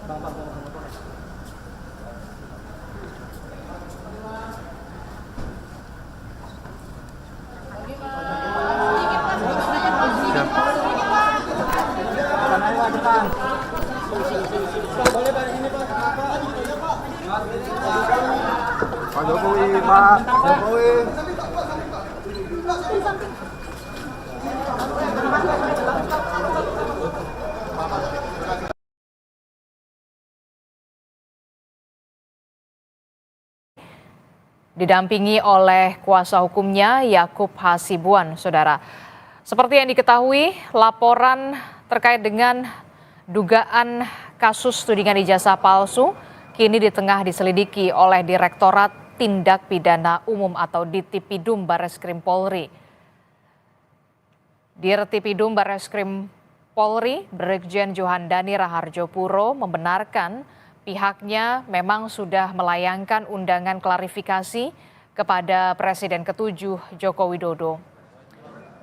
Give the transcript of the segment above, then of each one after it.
Pak Jokowi, Pak Jokowi. Didampingi oleh kuasa hukumnya Yakub Hasibuan, saudara. Seperti yang diketahui, laporan terkait dengan dugaan kasus tudingan ijazah palsu kini di tengah diselidiki oleh Direktorat Tindak Pidana Umum atau Ditipidum Barreskrim Polri. Dirtipidum Barreskrim Polri, Brigjen Johandani Raharjo Puro membenarkan pihaknya memang sudah melayangkan undangan klarifikasi kepada Presiden ke-7 Joko Widodo.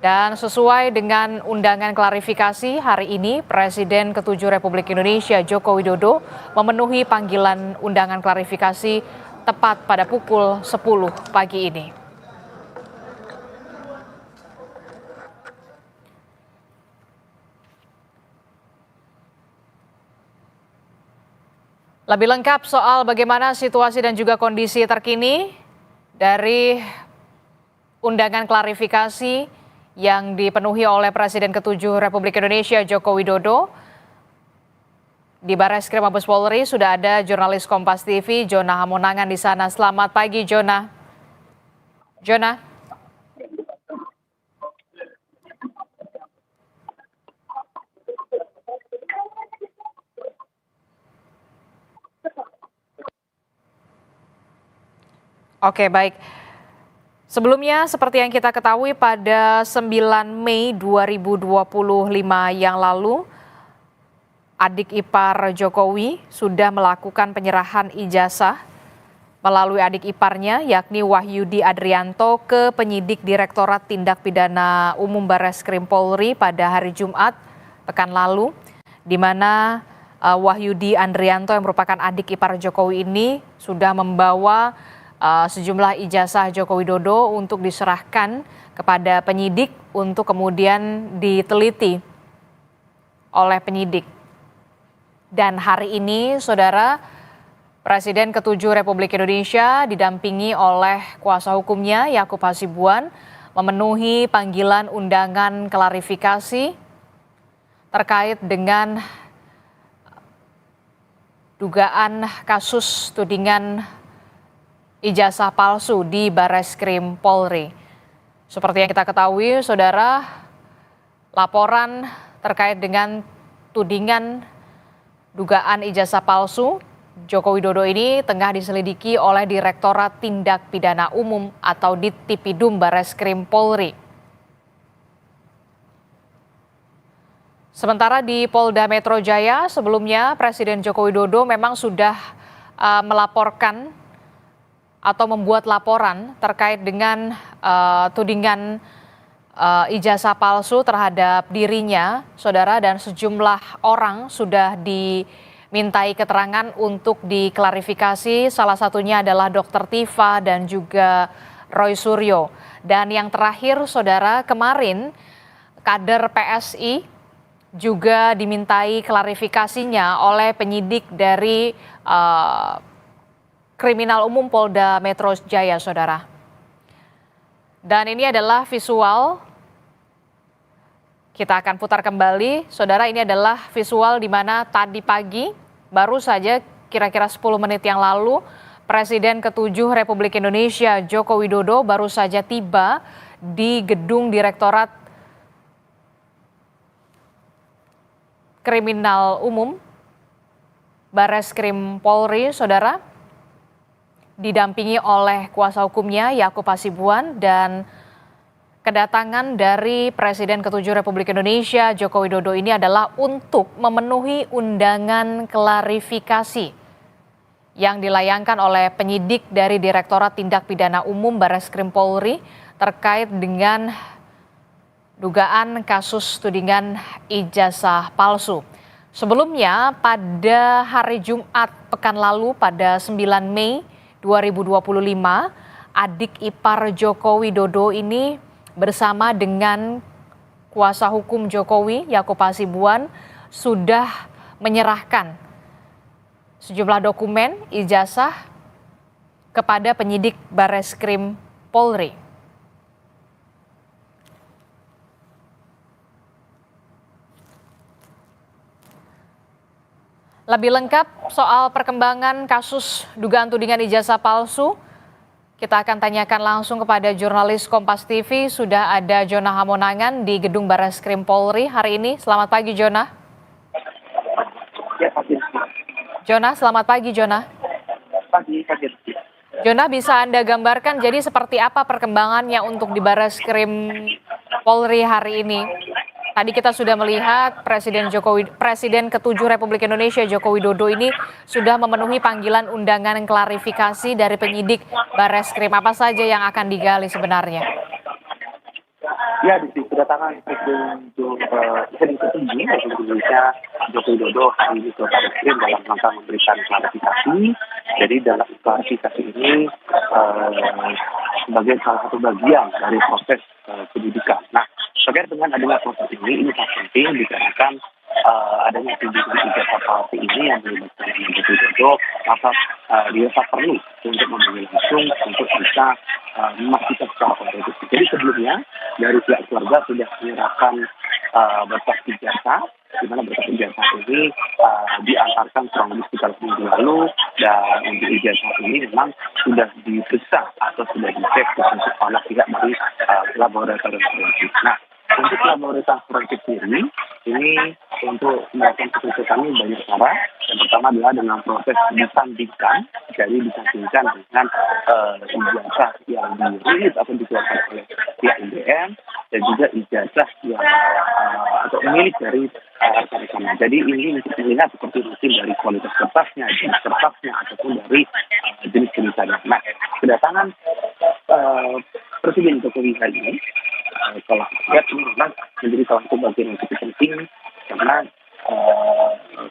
Dan sesuai dengan undangan klarifikasi hari ini, Presiden ke-7 Republik Indonesia Joko Widodo memenuhi panggilan undangan klarifikasi tepat pada pukul 10 pagi ini. Lebih lengkap soal bagaimana situasi dan juga kondisi terkini dari undangan klarifikasi yang dipenuhi oleh Presiden ke-7 Republik Indonesia Joko Widodo di Barreskrim Mabes Polri sudah ada jurnalis Kompas TV Jona Hamonangan di sana. Selamat pagi Jona. Jona. Oke, baik. Sebelumnya, seperti yang kita ketahui pada 9 Mei 2025 yang lalu, adik ipar Jokowi sudah melakukan penyerahan ijazah melalui adik iparnya, yakni Wahyudi Adrianto ke penyidik Direktorat Tindak Pidana Umum Barreskrim Polri pada hari Jumat pekan lalu, di mana Wahyudi Adrianto yang merupakan adik ipar Jokowi ini sudah membawa sejumlah ijazah Joko Widodo untuk diserahkan kepada penyidik untuk kemudian diteliti oleh penyidik. Dan hari ini, saudara, Presiden ke-7 Republik Indonesia didampingi oleh kuasa hukumnya Yakub Hasibuan memenuhi panggilan undangan klarifikasi terkait dengan dugaan kasus tudingan ijazah palsu di Barreskrim Polri. Seperti yang kita ketahui, saudara, laporan terkait dengan tudingan dugaan ijazah palsu Joko Widodo ini tengah diselidiki oleh Direktorat Tindak Pidana Umum atau Ditipidum Barreskrim Polri. Sementara di Polda Metro Jaya, sebelumnya Presiden Joko Widodo memang sudah melaporkan atau membuat laporan terkait dengan tudingan ijazah palsu terhadap dirinya, saudara, dan sejumlah orang sudah dimintai keterangan untuk diklarifikasi. Salah satunya adalah Dr. Tifa dan juga Roy Suryo. Dan yang terakhir, saudara, kemarin kader PSI juga dimintai klarifikasinya oleh penyidik dari Kriminal Umum Polda Metro Jaya, saudara. Dan ini adalah visual, kita akan putar kembali, saudara. Ini adalah visual di mana tadi pagi, baru saja kira-kira 10 menit yang lalu, Presiden ke-7 Republik Indonesia Joko Widodo baru saja tiba di gedung Direktorat Kriminal Umum Barreskrim Polri, saudara, didampingi oleh kuasa hukumnya Yakub Hasibuan, dan kedatangan dari Presiden ke-7 Republik Indonesia Joko Widodo ini adalah untuk memenuhi undangan klarifikasi yang dilayangkan oleh penyidik dari Direktorat Tindak Pidana Umum Barreskrim Polri terkait dengan dugaan kasus tudingan ijazah palsu. Sebelumnya pada hari Jumat pekan lalu pada 9 Mei 2025, adik ipar Joko Widodo ini bersama dengan kuasa hukum Jokowi, Yaakob Hasibuan, sudah menyerahkan sejumlah dokumen ijazah kepada penyidik Bareskrim Polri. Lebih lengkap soal perkembangan kasus dugaan tudingan ijazah palsu, kita akan tanyakan langsung kepada jurnalis Kompas TV. Sudah ada Jona Hamonangan di Gedung Bareskrim Polri hari ini. Selamat pagi, Jona. Jona, selamat pagi, Jona. Pagi. Jona, bisa Anda gambarkan jadi seperti apa perkembangannya untuk di Bareskrim Polri hari ini? Tadi kita sudah melihat Presiden ke-7 Republik Indonesia Joko Widodo ini sudah memenuhi panggilan undangan klarifikasi dari penyidik Bareskrim. Apa saja yang akan digali sebenarnya? Ya, di kedatangan Presiden ke-7 Republik Indonesia Joko Widodo hari ini ke Bareskrim dalam rangka memberikan klarifikasi. Jadi dalam klarifikasi ini sebagai salah satu bagian dari proses penyidikan. Nah, terkait dengan adanya proses ini sangat penting dikarenakan adanya tudingan ijazah palsu ini yang melibatkan Joko Widodo, maka dirasa perlu untuk memanggil langsung untuk bisa memastikan secara otentik. Jadi sebelumnya dari pihak keluarga sudah menyerahkan berkas ijazah, di mana berkas ijazah ini diantarkan kurang lebih sekitar minggu lalu, dan untuk ijazah ini memang sudah diperiksa atau sudah dicek untuk oleh pihak dari laboratorium forensik. Nah, untuk laboratorium forensik ini untuk melakukan penelitian kami banyak cara. Yang pertama adalah dengan proses disandingkan, jadi disandingkan dengan ijazah yang dirilis atau dikeluarkan oleh pihak IDM dan juga ijazah yang atau milik dari rekan-rekannya. Jadi ini untuk melihat seperti rutin dari kualitas kertasnya, jenis kertasnya ataupun dari jenis tulisannya. Nah, kedatangan Presiden Jokowi hari ini kalau lihat ini memang menjadi salah satu bagian yang cukup penting karena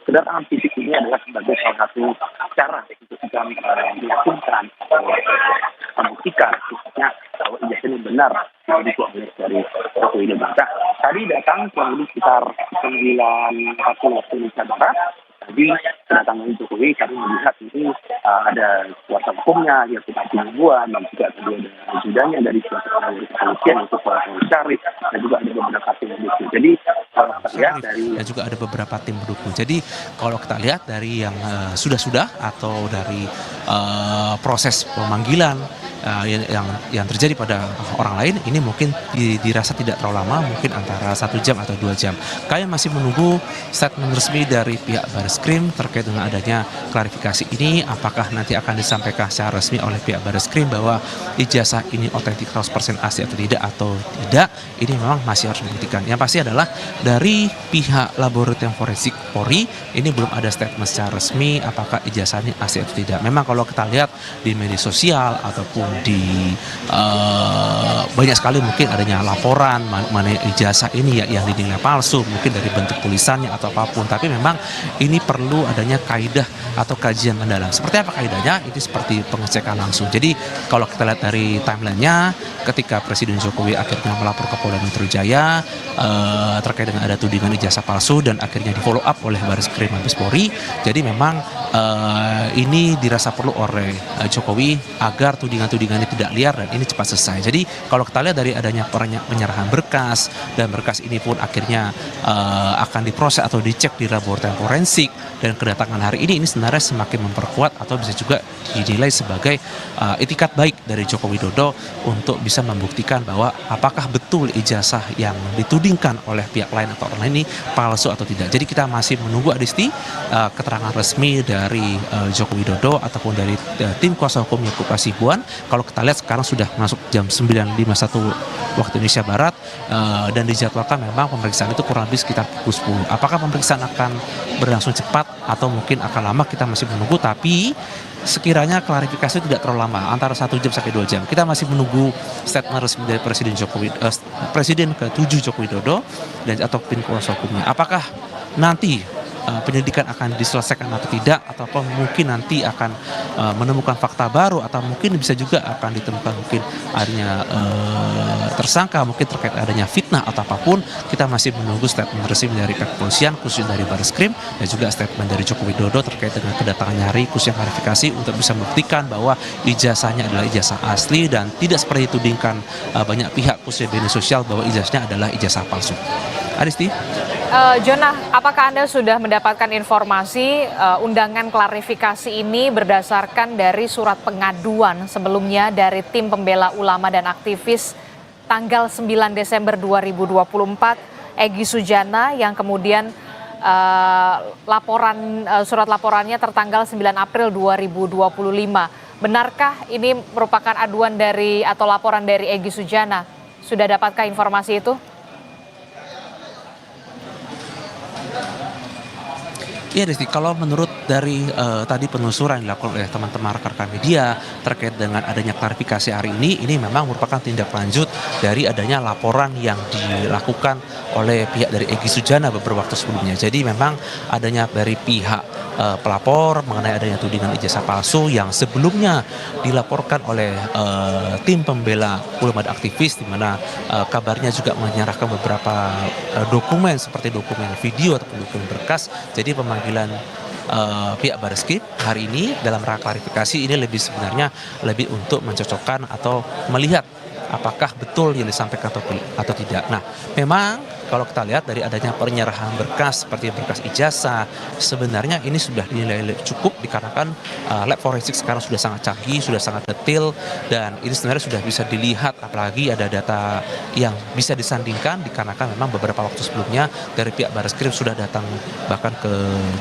kedatangan fisik ini adalah sebagai salah satu cara untuk kita meyakinkan membuktikan khususnya bahwa ijazah ini benar dibuat oleh dari Joko Widodo. Tadi datang kurang lebih sekitar 9.40 waktu Indonesia Barat. Jadi kedatangan Jokowi kami melihat ini ada kuasa hukumnya, yaitu Hasibuan, dan juga ada ajudannya dari kepolisian untuk mencari, dan juga ada beberapa tim pendukung. Jadi kalau kita lihat dari dan juga ada beberapa tim pendukung. Jadi kalau kita lihat dari yang sudah atau dari proses pemanggilan yang terjadi pada orang lain ini mungkin dirasa tidak terlalu lama, mungkin antara 1 jam atau 2 jam. Kami masih menunggu statement resmi dari pihak Bareskrim terkait dengan adanya klarifikasi ini, apakah nanti akan disampaikan secara resmi oleh pihak Bareskrim bahwa ijazah ini otentik 100% asli atau tidak, ini memang masih harus dibuktikan. Yang pasti adalah dari pihak laboratorium forensik Polri ini belum ada statement secara resmi apakah ijazah ini asli atau tidak. Memang kalau kita lihat di media sosial ataupun di banyak sekali mungkin adanya laporan mengenai ijazah ini yang dinilai palsu, mungkin dari bentuk tulisannya atau apapun, tapi memang ini perlu adanya kaidah atau kajian mendalam. Seperti apa kaidahnya? Ini seperti pengecekan langsung. Jadi kalau kita lihat dari timelinenya, ketika Presiden Jokowi akhirnya melapor ke Polda Metro Jaya terkait dengan ada tudingan ijazah palsu dan akhirnya di follow up oleh Bareskrim Mabes Polri, jadi memang ini dirasa perlu oleh Jokowi agar tudingan-tudingan ini tidak liar dan ini cepat selesai. Jadi kalau kita lihat dari adanya penyerahan berkas dan berkas ini pun akhirnya akan diproses atau dicek di laboratorium forensik, dan kedatangan hari ini sebenarnya semakin memperkuat atau bisa juga dinilai sebagai itikat baik dari Joko Widodo untuk bisa membuktikan bahwa apakah betul ijazah yang ditudingkan oleh pihak lain atau orang lain ini palsu atau tidak. Jadi kita masih menunggu Adisti keterangan resmi dari Joko Widodo ataupun dari tim kuasa hukum Yaakob Hasibuan. Kalau kita lihat sekarang sudah masuk jam 9.51 waktu Indonesia Barat dan dijadwalkan memang pemeriksaan itu kurang lebih sekitar pukul 10. Apakah pemeriksaan akan berlangsung cepat atau mungkin akan lama, kita masih menunggu, tapi sekiranya klarifikasi tidak terlalu lama, antara 1 jam sampai 2 jam. Kita masih menunggu statement resmi dari Presiden ke-7 Joko Widodo dan atau tim kuasa hukumnya. Apakah nanti penyelidikan akan diselesaikan atau tidak, ataupun mungkin nanti akan menemukan fakta baru, atau mungkin bisa juga akan ditemukan mungkin adanya tersangka, mungkin terkait adanya fitnah atau apapun. Kita masih menunggu statement resmi dari pihak kepolisian, khususnya dari Barreskrim, dan juga statement dari Joko Widodo terkait dengan kedatangannya hari khusus yang klarifikasi untuk bisa membuktikan bahwa ijazahnya adalah ijazah asli dan tidak seperti ditudingkan banyak pihak khususnya di media sosial bahwa ijazahnya adalah ijazah palsu. Adisti? Jonah, apakah Anda sudah mendapatkan informasi undangan klarifikasi ini berdasarkan dari surat pengaduan sebelumnya dari tim pembela ulama dan aktivis tanggal 9 Desember 2024, Egy Sujana, yang kemudian surat laporannya tertanggal 9 April 2025. Benarkah ini merupakan aduan dari atau laporan dari Egy Sujana? Sudah dapatkah informasi itu? Iya Desti, kalau menurut dari tadi penelusuran yang dilakukan oleh teman-teman rekan-rekan media terkait dengan adanya klarifikasi hari ini memang merupakan tindak lanjut dari adanya laporan yang dilakukan oleh pihak dari Egy Sujana beberapa waktu sebelumnya. Jadi memang adanya dari pihak pelapor mengenai adanya tudingan ijazah palsu yang sebelumnya dilaporkan oleh tim pembela ulama dan aktivis, di mana kabarnya juga menyerahkan beberapa dokumen seperti dokumen video ataupun dokumen berkas. Jadi pemanggilan pihak Barreskrim hari ini dalam rangka klarifikasi ini sebenarnya lebih untuk mencocokkan atau melihat apakah betul yang disampaikan atau tidak. Nah, memang kalau kita lihat dari adanya penyerahan berkas seperti berkas ijazah, sebenarnya ini sudah dinilai cukup dikarenakan lab forensik sekarang sudah sangat canggih, sudah sangat detail, dan ini sebenarnya sudah bisa dilihat, apalagi ada data yang bisa disandingkan dikarenakan memang beberapa waktu sebelumnya dari pihak Barreskrim sudah datang bahkan ke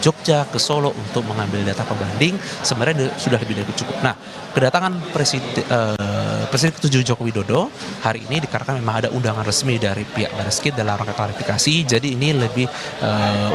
Jogja, ke Solo untuk mengambil data pembanding, sebenarnya sudah lebih dari cukup. Nah, kedatangan Presiden ke-7 Joko Widodo hari ini dikarenakan memang ada undangan resmi dari pihak Barreskrim dalam rangka klarifikasi, jadi ini lebih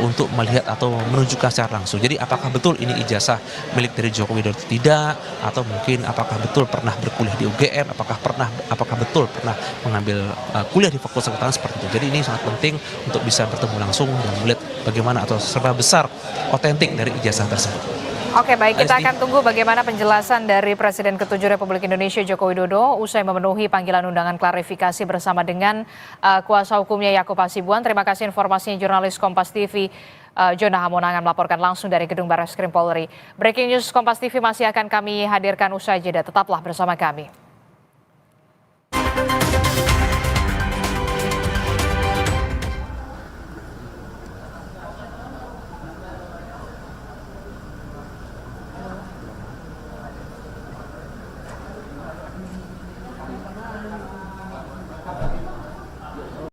untuk melihat atau menunjukkan secara langsung. Jadi apakah betul ini ijazah milik dari Joko Widodo atau tidak, atau mungkin apakah betul pernah berkuliah di UGM, apakah betul pernah mengambil kuliah di Fakultas Kedokteran seperti itu. Jadi ini sangat penting untuk bisa bertemu langsung dan melihat bagaimana atau seberapa besar otentik dari ijazah tersebut. Oke, baik, kita akan tunggu bagaimana penjelasan dari Presiden ke-7 Republik Indonesia Joko Widodo usai memenuhi panggilan undangan klarifikasi bersama dengan kuasa hukumnya Yakub Hasibuan. Terima kasih informasinya jurnalis Kompas TV Jonah Hamonangan melaporkan langsung dari Gedung Barreskrim Polri. Breaking News Kompas TV masih akan kami hadirkan usai jeda. Tetaplah bersama kami.